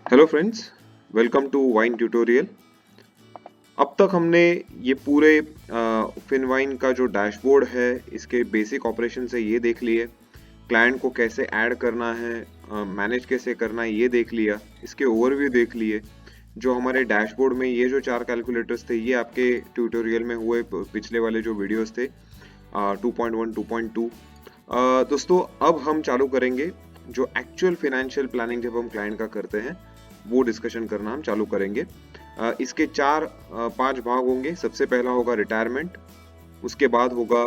Hello friends, welcome to wine tutorial. अब तक हमने ये पूरे फिनवाइन का जो डैशबोर्ड है इसके बेसिक ऑपरेशन से ये देख लिए, क्लाइंट को कैसे ऐड करना है, मैनेज कैसे करना है ये देख लिया, इसके ओवरव्यू देख लिए। जो हमारे डैशबोर्ड में ये जो 4 कैलकुलेटर्स थे ये आपके ट्यूटोरियल में हुए पिछले वाले जो वीडियोस थे 2.1 2.2। दोस्तों अब हम चालू करेंगे जो एक्चुअल फाइनेंशियल प्लानिंग जब हम क्लाइंट का करते हैं वो डिस्कशन करना हम चालू करेंगे। इसके 5 भाग होंगे। सबसे पहला होगा रिटायरमेंट, उसके बाद होगा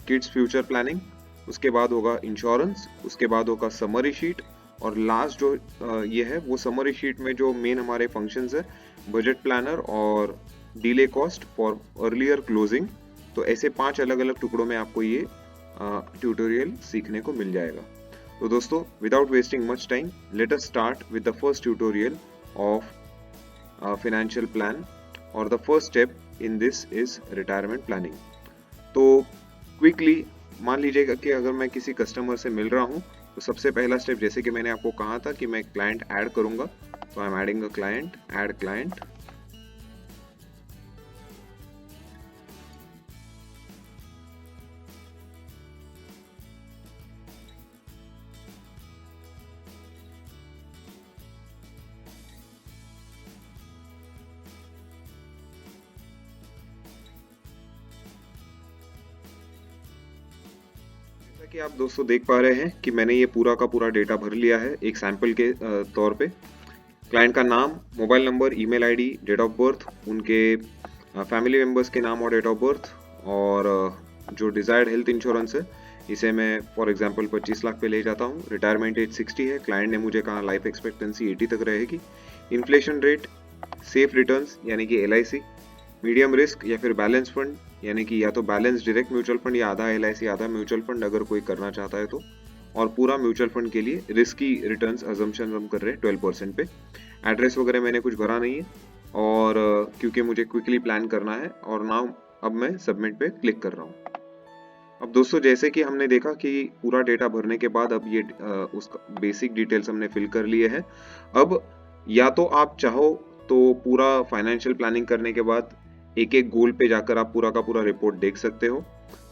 किड्स फ्यूचर प्लानिंग, उसके बाद होगा इंश्योरेंस, उसके बाद होगा समरी शीट, और लास्ट जो ये है वो समरी शीट में जो मेन हमारे फंक्शंस है बजट प्लानर और delay cost for earlier closing. तो ऐसे 5 अलग अलग टुकड़ों में आपको ये ट्यूटोरियल सीखने को मिल जाएगा। तो दोस्तों without wasting much time let us start with the first tutorial of financial plan, और the first step in this is retirement planning. तो क्विकली मान लीजिएगा कि अगर मैं किसी कस्टमर से मिल रहा हूँ तो सबसे पहला स्टेप, जैसे कि मैंने आपको कहा था कि मैं क्लाइंट ऐड करूंगा, तो I am adding a client, add client. जैसा कि आप दोस्तों देख पा रहे हैं कि मैंने ये पूरा का पूरा डेटा भर लिया है एक सैंपल के तौर पे। क्लाइंट का नाम, mobile number, email ID, date of birth, उनके फैमिली मेंबर्स के नाम और डेट ऑफ बर्थ, और जो डिजायर्ड हेल्थ इंश्योरेंस है इसे मैं फॉर एग्जांपल 25 लाख पे ले जाता हूँ। रिटायरमेंट एज 60 है, क्लाइंट ने मुझे कहा लाइफ एक्सपेक्टेंसी 80 तक रहेगी। इन्फ्लेशन रेट, सेफ रिटर्न्स यानी कि LIC, मीडियम रिस्क या फिर बैलेंस फंड यानी कि या तो बैलेंस डायरेक्ट म्यूचुअल फंड या आधा LIC आधा म्यूचुअल फंड अगर कोई करना चाहता है तो, और पूरा म्यूचुअल फंड के लिए रिस्की रिटर्न्स अजम्पशन हम कर रहे हैं 12% पे। एड्रेस वगैरह मैंने कुछ भरा नहीं है, और क्योंकि मुझे क्विकली प्लान करना है, और नाउ अब मैं सबमिट पे क्लिक कर रहा हूँ। अब दोस्तों जैसे कि हमने देखा कि पूरा डेटा भरने के बाद अब ये उसका बेसिक डिटेल्स हमने फिल कर लिए हैं। अब या तो आप चाहो तो पूरा फाइनेंशियल प्लानिंग करने के बाद एक एक गोल पे जाकर आप पूरा का पूरा रिपोर्ट देख सकते हो,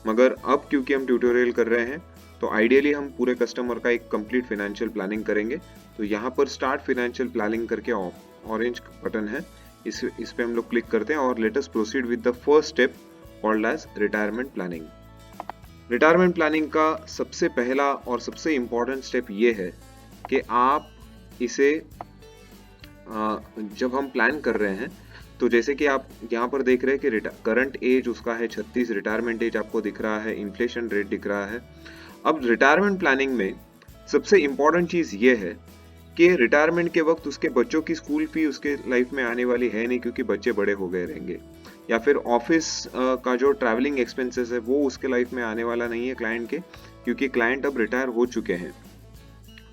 मगर अब क्योंकि हम ट्यूटोरियल कर रहे हैं तो आइडियली हम पूरे कस्टमर का एक कंप्लीट फाइनेंशियल प्लानिंग करेंगे। तो यहाँ पर स्टार्ट फाइनेंशियल प्लानिंग करके ऑरेंज बटन है, इस पे हम लोग क्लिक करते हैं और let us proceed with the first step called as retirement planning. Retirement planning का सबसे पहला और सबसे इम्पोर्टेंट स्टेप ये है कि आप इसे जब हम प्लान कर रहे हैं तो जैसे कि आप यहाँ पर देख रहे हैं कि करंट एज उसका है 36, रिटायरमेंट एज आपको दिख रहा है, इन्फ्लेशन रेट दिख रहा है। अब रिटायरमेंट प्लानिंग में सबसे इम्पोर्टेंट चीज़ ये है कि रिटायरमेंट के वक्त उसके बच्चों की स्कूल फी उसके लाइफ में आने वाली है नहीं, क्योंकि बच्चे बड़े हो गए रहेंगे, या फिर ऑफिस का जो ट्रैवलिंग एक्सपेंसेस है वो उसके लाइफ में आने वाला नहीं है क्लाइंट के, क्योंकि क्लाइंट अब रिटायर हो चुके हैं।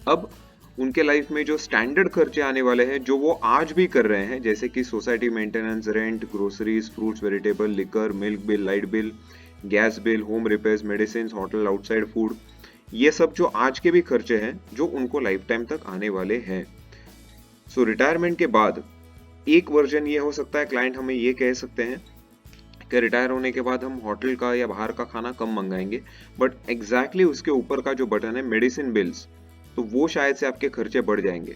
अब उनके लाइफ में जो स्टैंडर्ड खर्चे आने वाले हैं जो वो आज भी कर रहे हैं, जैसे कि society maintenance, rent, groceries, fruits, vegetable, liquor, milk bill, light bill, gas bill, home repairs, medicine, hotel, outside food, ये सब जो आज के भी खर्चे हैं जो उनको लाइफ टाइम तक आने वाले हैं। सो रिटायरमेंट के बाद एक वर्जन ये हो सकता है, क्लाइंट हमें ये कह सकते हैं कि रिटायर होने के बाद हम होटल का या बाहर का खाना कम मंगाएंगे, बट एग्जैक्टली उसके ऊपर का जो बटन है मेडिसिन बिल्स, तो वो शायद से आपके खर्चे बढ़ जाएंगे।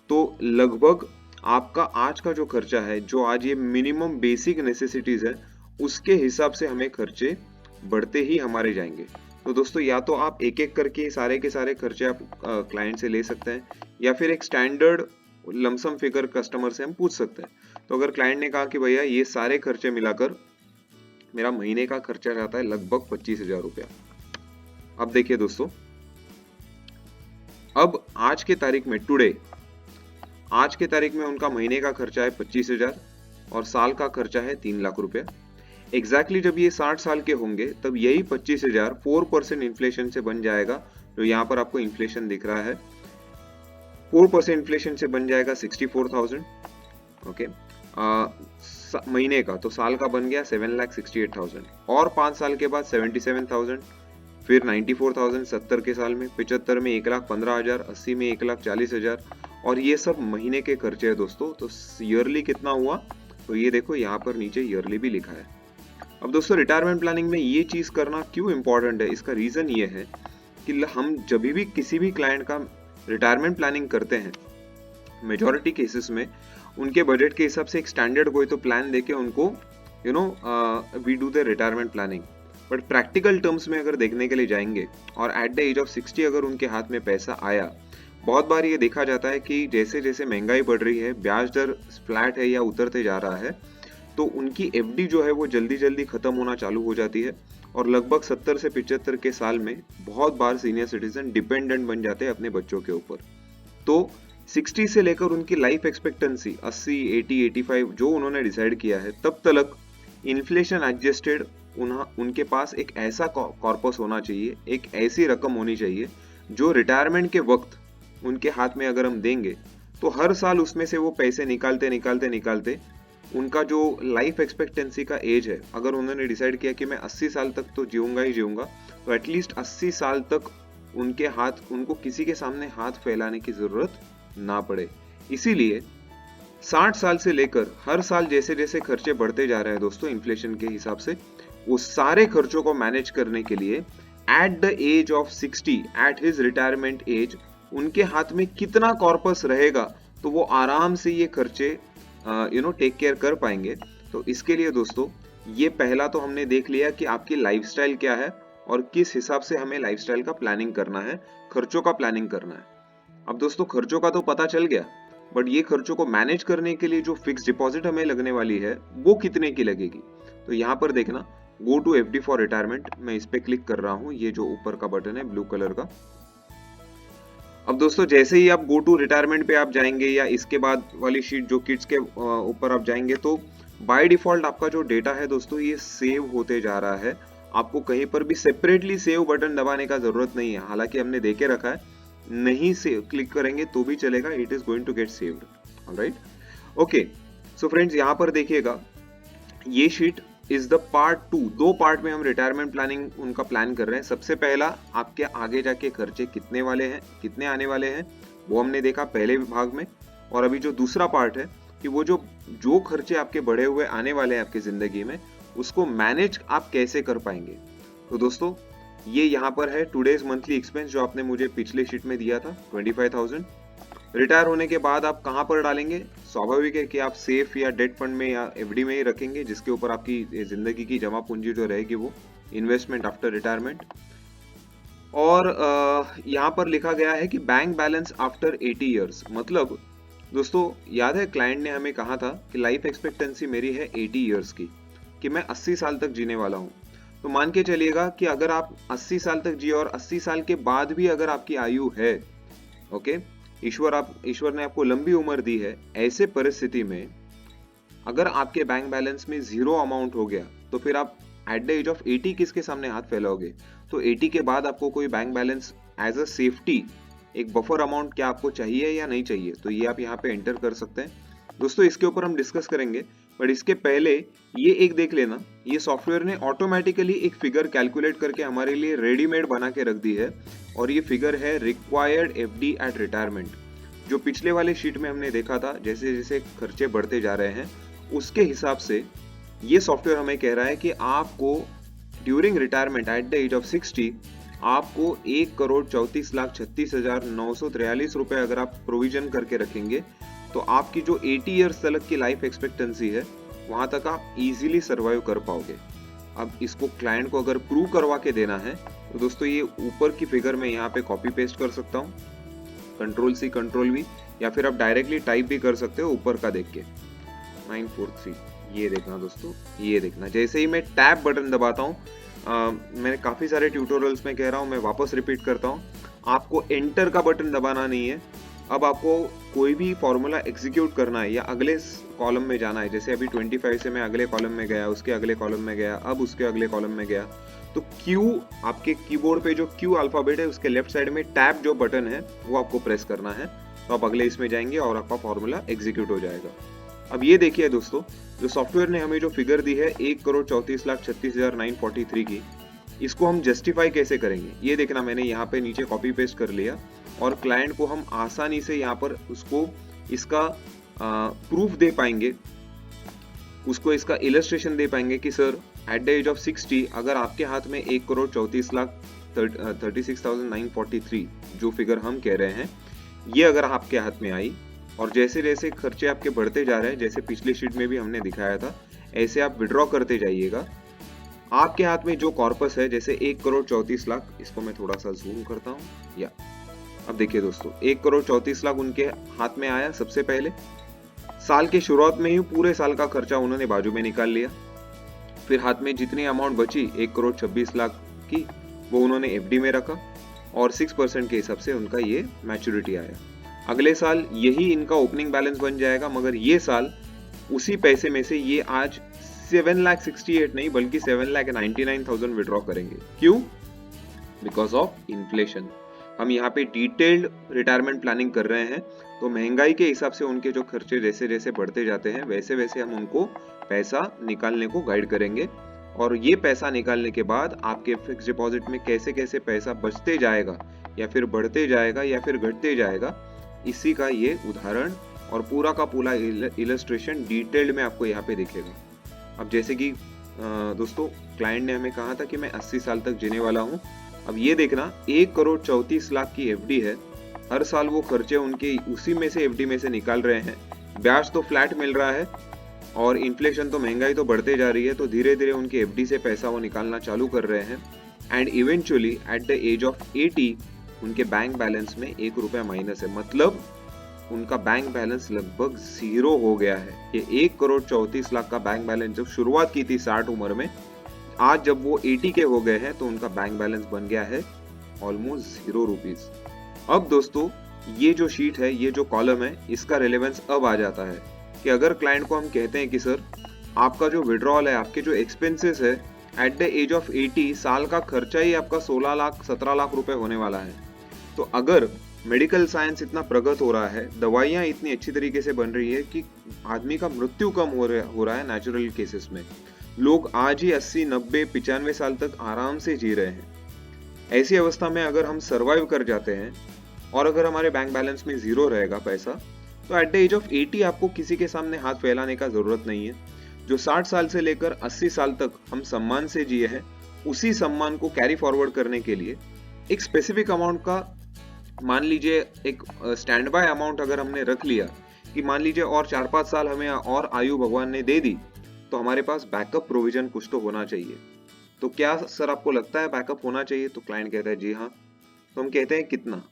तो लगभग आपका आज का जो खर्चा है, जो आज ये मिनिमम बेसिक नेसेसिटीज है, उसके हिसाब से हमें खर्चे बढ़ते ही हमारे जाएंगे। तो दोस्तों या तो आप एक एक करके सारे के सारे खर्चे आप क्लाइंट से ले सकते हैं, या फिर एक स्टैंडर्ड लमसम फिगर कस्टमर से हम पूछ सकते हैं। तो अगर क्लाइंट ने कहा कि भैया ये सारे खर्चे मिलाकर मेरा महीने का खर्चा जाता है लगभग 25,000 रुपया। अब देखिए दोस्तों, अब आज के तारीख में आज के तारीख में उनका महीने का खर्चा है 25,000 और साल का खर्चा है 3 लाख रुपया। एग्जैक्टली जब ये 60 साल के होंगे तब यही 25,000 4% इन्फ्लेशन से बन जाएगा। तो यहाँ पर आपको इन्फ्लेशन दिख रहा है, 4% इन्फ्लेशन से बन जाएगा 64,000। ओके, महीने का, तो साल का बन गया 7,68,000, और 5 साल के बाद 77,000, फिर 94,000 70 के साल में, 75 में 1,15,000, 80 में 1,40,000, और ये सब महीने के खर्चे हैं दोस्तों। तो ईयरली कितना हुआ, तो ये देखो यहाँ पर नीचे ईयरली भी लिखा है। अब दोस्तों रिटायरमेंट प्लानिंग में ये चीज करना क्यों इंपॉर्टेंट है, इसका रीजन ये है कि हम जब भी किसी भी क्लाइंट का रिटायरमेंट प्लानिंग करते हैं, मेजॉरिटी केसेस में उनके बजट के हिसाब से एक स्टैंडर्ड कोई तो प्लान देके उनको we do the retirement planning. But practical terms में अगर देखने के लिए जाएंगे और एट द एज ऑफ 60 अगर उनके हाथ में पैसा आया, बहुत बार ये देखा जाता है कि जैसे जैसे महंगाई बढ़ रही है, ब्याज दर फ्लैट है या उतरते जा रहा है, तो उनकी एफडी जो है वो जल्दी जल्दी खत्म होना चालू हो जाती है और लगभग 70 से 75 के साल में बहुत बार सीनियर सिटीजन डिपेंडेंट बन जाते हैं अपने बच्चों के ऊपर। तो 60 से लेकर उनकी लाइफ एक्सपेक्टेंसी 80, 80, 85 जो उन्होंने डिसाइड किया है, तब तक इन्फ्लेशन एडजस्टेड उनके पास एक ऐसा कॉर्पस होना चाहिए, एक ऐसी रकम होनी चाहिए जो रिटायरमेंट के वक्त उनके हाथ में अगर हम देंगे तो हर साल उसमें से वो पैसे निकालते निकालते निकालते उनका जो लाइफ एक्सपेक्टेंसी का एज है, अगर उन्होंने डिसाइड किया कि मैं 80 साल तक तो जीऊंगा ही जीऊंगा, तो एटलीस्ट 80 साल तक उनको किसी के सामने हाथ फैलाने की जरूरत ना पड़े। इसीलिए 60 साल से लेकर हर साल जैसे जैसे खर्चे बढ़ते जा रहे हैं दोस्तों इन्फ्लेशन के हिसाब से, वो सारे खर्चों को मैनेज करने के लिए at the age of 60, at his retirement age, उनके हाथ में कितना कॉर्पस रहेगा तो वो आराम से ये खर्चे टेक केयर कर पाएंगे। तो इसके लिए दोस्तों ये पहला तो हमने देख लिया कि आपकी लाइफस्टाइल क्या है और किस हिसाब से हमें लाइफस्टाइल का प्लानिंग करना है, खर्चों का प्लानिंग करना है। अब दोस्तों खर्चों का तो पता चल गया, बट ये खर्चों को मैनेज करने के लिए जो फिक्स डिपॉजिट हमें लगने वाली है वो कितने की लगेगी। तो यहाँ पर देखना, go to FD for retirement, मैं इस पे क्लिक कर रहा हूँ, ये जो ऊपर का बटन है ब्लू कलर का। अब दोस्तों जैसे ही आप गो टू रिटायरमेंट पे आप जाएंगे या इसके बाद वाली शीट जो किड्स के ऊपर आप जाएंगे, तो बाय डिफॉल्ट आपका जो डेटा है दोस्तों ये सेव होते जा रहा है। आपको कहीं पर भी सेपरेटली सेव बटन दबाने का जरूरत नहीं है, हालांकि हमने देखे रखा है नहीं से क्लिक करेंगे तो भी चलेगा, it is going to get saved. Alright, okay. So friends यहाँ पर देखिएगा, ये sheet is the part 2, 2 part में हम रिटायरमेंट प्लानिंग उनका प्लान कर रहे हैं। सबसे पहला आपके आगे जाके खर्चे कितने वाले हैं, कितने आने वाले हैं, वो हमने देखा पहले विभाग में। और अभी जो दूसरा पार्ट है कि वो जो खर्चे आपके बढ़े हुए आने वाले हैं आपकी जिंदगी में, उसको मैनेज आप कैसे कर पाएंगे। तो दोस्तों ये यहाँ पर है टुडेज मंथली एक्सपेंस जो आपने मुझे पिछले शीट में दिया था 25,000। रिटायर होने के बाद आप कहाँ पर डालेंगे, स्वाभाविक है कि आप सेफ या डेट फंड में या एफडी में ही रखेंगे, जिसके ऊपर आपकी जिंदगी की जमा पूंजी जो रहेगी वो इन्वेस्टमेंट आफ्टर रिटायरमेंट। और यहाँ पर लिखा गया है कि बैंक बैलेंस आफ्टर 80 ईयर्स। मतलब दोस्तों याद है क्लाइंट ने हमें कहा था कि लाइफ एक्सपेक्टेंसी मेरी है 80 ईयर्स की, कि मैं 80 साल तक जीने वाला हूँ। तो मान के चलिएगा कि अगर आप 80 साल तक जिए और 80 साल के बाद भी अगर आपकी आयु है, ओके, ईश्वर ने आपको लंबी उम्र दी है, ऐसे परिस्थिति में अगर आपके बैंक बैलेंस में 0 अमाउंट हो गया तो फिर आप एट द एज ऑफ 80 किसके सामने हाथ फैलाओगे। तो 80 के बाद आपको कोई bank balance as a safety एक बफर अमाउंट क्या आपको चाहिए या नहीं चाहिए, तो ये आप यहाँ पे एंटर कर सकते हैं। दोस्तों इसके ऊपर हम डिस्कस करेंगे, बट इसके पहले ये एक देख लेना, ये सॉफ्टवेयर ने ऑटोमेटिकली एक फिगर कैलकुलेट करके हमारे लिए रेडीमेड बना के रख दी है, और ये फिगर है रिक्वायर्ड एफडी एट रिटायरमेंट। जो पिछले वाले शीट में हमने देखा था, जैसे जैसे खर्चे बढ़ते जा रहे हैं उसके हिसाब से ये सॉफ्टवेयर हमें कह रहा है कि आपको during retirement at the age of 60 आपको 1,34,36,943 रुपए अगर आप प्रोविजन करके रखेंगे तो आपकी जो 80 ईयर्स तक की लाइफ एक्सपेक्टेंसी है वहां तक आप इजीली सर्वाइव कर पाओगे। अब इसको क्लाइंट को अगर प्रूव करवा के देना है तो दोस्तों ये ऊपर की फिगर में यहाँ पे कॉपी पेस्ट कर सकता हूँ, Ctrl+C Ctrl+V, या फिर आप डायरेक्टली टाइप भी कर सकते हो ऊपर का देख के 943। ये देखना दोस्तों, ये देखना, जैसे ही मैं टैब बटन दबाता हूँ, मैंने काफी सारे ट्यूटोरियल्स में कह रहा हूँ, मैं वापस रिपीट करता हूँ, आपको एंटर का बटन दबाना नहीं है। अब आपको कोई भी फॉर्मूला एग्जीक्यूट करना है या अगले कॉलम में जाना है, जैसे अभी 25 से मैं अगले कॉलम में गया, उसके अगले कॉलम में गया, अब उसके अगले कॉलम में गया, तो Q आपके कीबोर्ड पे जो Q अल्फाबेट है उसके लेफ्ट साइड में टैब जो बटन है वो आपको प्रेस करना है, तो आप अगले इसमें जाएंगे और आपका फॉर्मूला एग्जीक्यूट हो जाएगा। अब ये देखिए दोस्तों, जो सॉफ्टवेयर ने हमें जो फिगर दी है 1,34,36,943 की, इसको हम जस्टिफाई कैसे करेंगे, ये देखना मैंने यहाँ पे नीचे कॉपी पेस्ट कर लिया और क्लाइंट को हम आसानी से यहाँ पर उसको इसका प्रूफ दे पाएंगे, उसको इसका इलस्ट्रेशन दे पाएंगे कि sir at the age of 60 अगर आपके हाथ में 1,34,36,943 जो फिगर हम कह रहे हैं ये अगर आपके हाथ में आई और जैसे जैसे खर्चे आपके बढ़ते जा रहे हैं, जैसे पिछली शीट में भी हमने दिखाया था, ऐसे आप विड्रॉ करते जाइएगा, आपके हाथ में जो कॉर्पस है जैसे 1,34,00,000, इसको मैं थोड़ा सा जूम करता हूँ, या अब देखिए दोस्तों 1,34,00,000 उनके हाथ में आया। सबसे पहले साल के शुरुआत में ही पूरे साल का खर्चा उन्होंने बाजू में निकाल लिया, फिर हाथ में जितनी अमाउंट बची 1,26,00,000 की वो उन्होंने एफडी में रखा और 6% के हिसाब से उनका ये मैच्योरिटी आया। अगले साल यही इनका ओपनिंग बैलेंस बन जाएगा, मगर ये साल उसी पैसे में से ये आज 7,68,000 नहीं बल्कि 7,99,000 विड्रॉ करेंगे। क्यों? Because of inflation. हम यहाँ पे डिटेल्ड रिटायरमेंट प्लानिंग कर रहे हैं, तो महंगाई के हिसाब से उनके जो खर्चे जैसे जैसे बढ़ते जाते हैं वैसे वैसे हम उनको पैसा निकालने को गाइड करेंगे और ये पैसा निकालने के बाद आपके फिक्स डिपॉजिट में कैसे कैसे पैसा बचते जाएगा या फिर बढ़ते जाएगा या फिर घटते जाएगा, इसी का ये उदाहरण और पूरा का पूरा इलस्ट्रेशन डिटेल्ड में आपको यहाँ पे दिखेगा। अब जैसे कि दोस्तों क्लाइंट ने हमें कहा था कि मैं 80 साल तक जीने वाला हूँ। अब ये देखना 1,34,00,000 की एफडी है, हर साल वो खर्चे उनके उसी में से एफडी में से निकाल रहे हैं, ब्याज तो फ्लैट मिल रहा है और इन्फ्लेशन तो महंगाई तो बढ़ते जा रही है, तो धीरे धीरे उनके एफडी से पैसा वो निकालना चालू कर रहे हैं and eventually at the age of 80 उनके बैंक बैलेंस में 1 रुपया माइनस है, मतलब उनका बैंक बैलेंस लगभग 0 हो गया है। ये 1,34,00,000 का बैंक बैलेंस जब शुरुआत की थी 60 उम्र में, आज जब वो 80 के हो गए हैं तो उनका बैंक बैलेंस बन गया है ऑलमोस्ट 0 रुपीज। अब दोस्तों ये जो शीट है, ये जो कॉलम है, इसका रिलेवेंस अब आ जाता है कि अगर क्लाइंट को हम कहते हैं कि सर आपका जो विड्रॉल है, आपके जो एक्सपेंसेस है एट द एज ऑफ 80 साल का खर्चा ही आपका 16 लाख 17 लाख रुपए होने वाला है, तो अगर मेडिकल साइंस इतना प्रगत हो रहा है, दवाइयाँ इतनी अच्छी तरीके से बन रही है कि आदमी का मृत्यु कम हो रहा है नेचुरल केसेस में, लोग आज ही 80 90 95 साल तक आराम से जी रहे हैं। ऐसी अवस्था में अगर हम सरवाइव कर जाते हैं और अगर हमारे बैंक बैलेंस में 0 रहेगा पैसा, तो एट द एज ऑफ 80 आपको किसी के सामने हाथ फैलाने का जरूरत नहीं है। जो 60 साल से लेकर 80 साल तक हम सम्मान से जिए हैं, उसी सम्मान को कैरी फॉरवर्ड करने के लिए एक स्पेसिफिक अमाउंट का, मान लीजिए एक स्टैंड बाय अमाउंट अगर हमने रख लिया कि मान लीजिए और 4-5 साल हमें और आयु भगवान ने दे दी, तो हमारे पास बैकअप प्रोविजन कुछ तो होना चाहिए। तो क्या सर आपको लगता है बैकअप होना चाहिए? तो क्लाइंट कहता है जी हाँ। तो हम कहते हैं कितना?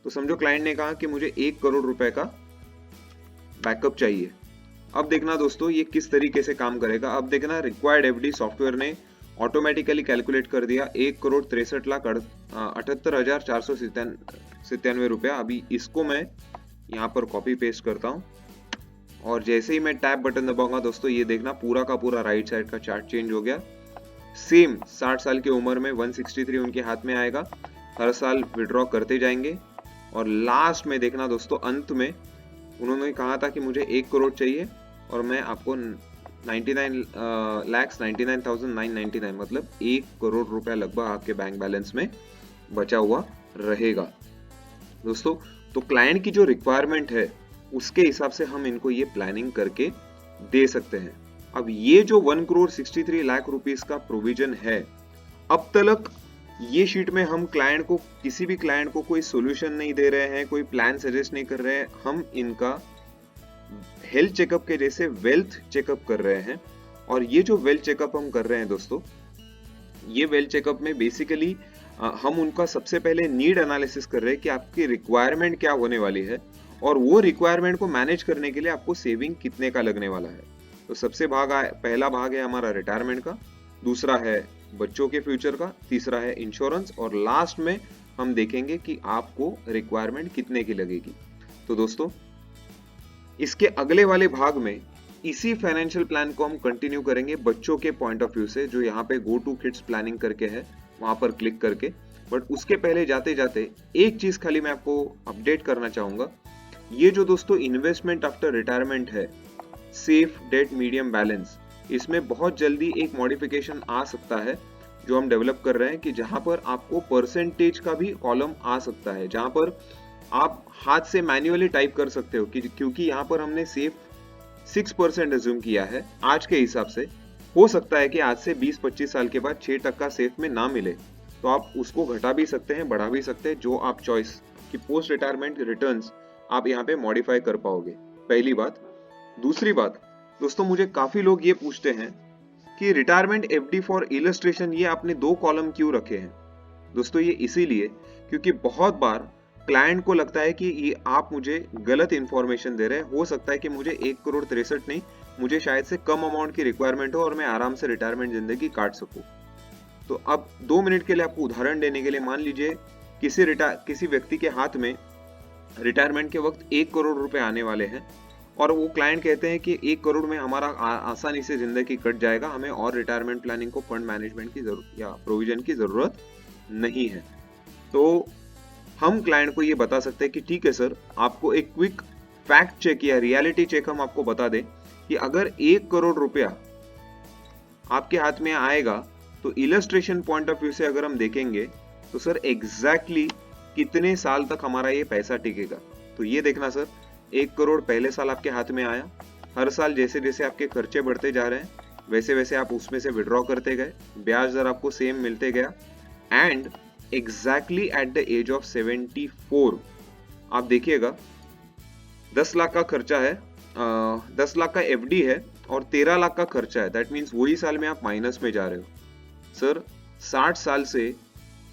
तो समझो क्लाइंट ने कहा कि मुझे 1 करोड़ रुपए का बैकअप चाहिए। अब देखना दोस्तों ये किस तरीके से काम करेगा। अब देखना रिक्वायर्ड एफडी सॉफ्टवेयर ने ऑटोमेटिकली कैलकुलेट कर दिया 1,63,78,497 रुपया। अभी इसको मैं यहाँ पर कॉपी पेस्ट करता हूँ और जैसे ही मैं टैप बटन दबाऊंगा दोस्तों, ये देखना पूरा का पूरा राइट साइड का चार्ट चेंज हो गया। सेम 60 साल की उम्र में 163 उनके हाथ में आएगा, हर साल विड्रॉ करते जाएंगे और लास्ट में देखना दोस्तों, अंत में उन्होंने कहा था कि मुझे 1 करोड़ चाहिए और मैं आपको 99,99,999 मतलब 1 करोड़ रुपया लगभग आपके बैंक बैलेंस में बचा हुआ रहेगा दोस्तों। तो क्लाइंट की जो रिक्वायरमेंट है उसके हिसाब से हम इनको ये प्लानिंग करके दे सकते हैं। अब ये जो 1,63 लाख रुपीस का प्रोविजन है, अब तक ये शीट में हम क्लाइंट को, किसी भी क्लाइंट को कोई सॉल्यूशन नहीं दे रहे हैं, कोई प्लान सजेस्ट नहीं कर रहे हैं, हम इनका हेल्थ चेकअप के जैसे वेल्थ चेकअप कर रहे हैं। और ये जो वेल्थ चेकअप हम कर रहे हैं दोस्तों, ये वेल्थ चेकअप में बेसिकली हम उनका सबसे पहले नीड एनालिसिस कर रहे हैं कि आपकी रिक्वायरमेंट क्या होने वाली है और वो रिक्वायरमेंट को मैनेज करने के लिए आपको सेविंग कितने का लगने वाला है। तो सबसे पहला भाग है हमारा रिटायरमेंट का, दूसरा है बच्चों के फ्यूचर का, तीसरा है इंश्योरेंस और लास्ट में हम देखेंगे कि आपको रिक्वायरमेंट कितने की लगेगी। तो दोस्तों इसके अगले वाले भाग में इसी फाइनेंशियल प्लान को हम कंटिन्यू करेंगे बच्चों के पॉइंट ऑफ व्यू से, जो यहाँ पे गो टू किड्स प्लानिंग करके है, वहां पर क्लिक करके। बट उसके पहले जाते जाते एक चीज खाली मैं आपको अपडेट करना चाहूंगा। ये जो दोस्तों इन्वेस्टमेंट आफ्टर रिटायरमेंट है, सेफ डेट मीडियम बैलेंस, इसमें बहुत जल्दी एक मॉडिफिकेशन आ सकता है। जो हम डेवलप कर रहे हैं कि जहां पर आपको परसेंटेज का भी कॉलम आ सकता है, जहां पर आप हाथ से मैन्युअली टाइप कर सकते हो, क्योंकि यहाँ पर हमने सेफ 6% एज्यूम किया है आज के हिसाब से। हो सकता है कि आज से 20-25 साल के बाद 6% सेफ में ना मिले, तो आप उसको घटा भी सकते हैं, बढ़ा भी सकते हैं, जो आप चॉइस कि पोस्ट रिटायरमेंट रिटर्न्स आप यहाँ पे मॉडिफाई कर पाओगे। पहली बात। दूसरी बात दोस्तों, मुझे काफी लोग ये पूछते हैं कि रिटायरमेंट एफडी फॉर इलस्ट्रेशन ये आपने 2 कॉलम क्यों रखे हैं। दोस्तों ये इसीलिए क्योंकि बहुत बार क्लाइंट को लगता है कि ये आप मुझे गलत इंफॉर्मेशन दे रहे हैं। हो सकता है कि मुझे 1,63 नहीं, मुझे शायद से कम अमाउंट की रिक्वायरमेंट हो और मैं आराम से रिटायरमेंट जिंदगी काट सकूं। तो अब 2 मिनट के लिए आपको उदाहरण देने के लिए, मान लीजिए किसी व्यक्ति के हाथ में रिटायरमेंट के वक्त 1 करोड़ रुपए आने वाले हैं और वो क्लाइंट कहते हैं कि 1 करोड़ में हमारा आसानी से जिंदगी कट जाएगा, हमें और रिटायरमेंट प्लानिंग को फंड मैनेजमेंट की जरूरत या प्रोविजन की जरूरत नहीं है। तो हम क्लाइंट को ये बता सकते हैं कि ठीक है सर, आपको एक क्विक फैक्ट चेक या रियलिटी चेक हम आपको बता दें कि अगर 1 करोड़ रुपया आपके हाथ में आएगा तो इलस्ट्रेशन पॉइंट ऑफ व्यू से अगर हम देखेंगे तो सर एग्जैक्टली कितने साल तक हमारा ये पैसा टिकेगा। तो ये देखना सर, 1 करोड़ पहले साल आपके हाथ में आया, हर साल जैसे जैसे आपके खर्चे बढ़ते जा रहे हैं वैसे वैसे आप उसमें से विड्रॉ करते गए, ब्याज दर आपको सेम मिलते गया, and exactly at the age of 74 आप देखिएगा 10 लाख का खर्चा है, 10 लाख का एफडी है और 13 लाख का खर्चा है। दैट मीन्स वही साल में आप माइनस में जा रहे हो। सर 60 साल से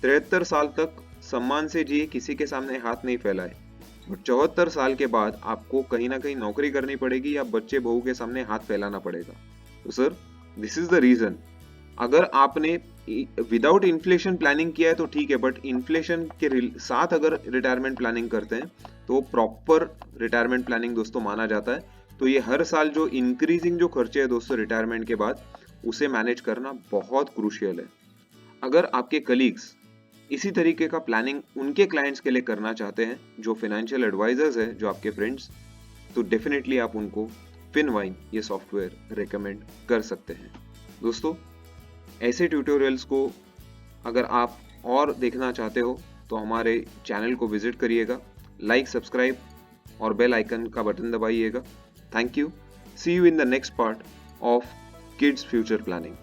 73 साल तक सम्मान से जिए, किसी के सामने हाथ नहीं फैलाए, और 74 साल के बाद आपको कहीं ना कहीं नौकरी करनी पड़ेगी या बच्चे बहू के सामने हाथ फैलाना पड़ेगा। तो sir this is the reason. अगर आपने विदाउट इन्फ्लेशन प्लानिंग किया है तो ठीक है, बट इन्फ्लेशन के साथ अगर रिटायरमेंट प्लानिंग करते हैं तो प्रॉपर रिटायरमेंट प्लानिंग दोस्तों माना जाता है। तो ये हर साल जो इंक्रीजिंग जो खर्चे है दोस्तों रिटायरमेंट के बाद, उसे मैनेज करना बहुत क्रूशियल है। अगर आपके कलीग्स इसी तरीके का प्लानिंग उनके क्लाइंट्स के लिए करना चाहते हैं, जो फाइनेंशियल एडवाइजर्स है, जो आपके फ्रेंड्स, तो डेफिनेटली आप उनको फिनवाइन ये सॉफ्टवेयर रेकमेंड कर सकते हैं। दोस्तों ऐसे ट्यूटोरियल्स को अगर आप और देखना चाहते हो तो हमारे चैनल को विजिट करिएगा, लाइक, सब्सक्राइब और बेल आइकन का बटन दबाइएगा। Thank you. See you in the next part of kids future planning.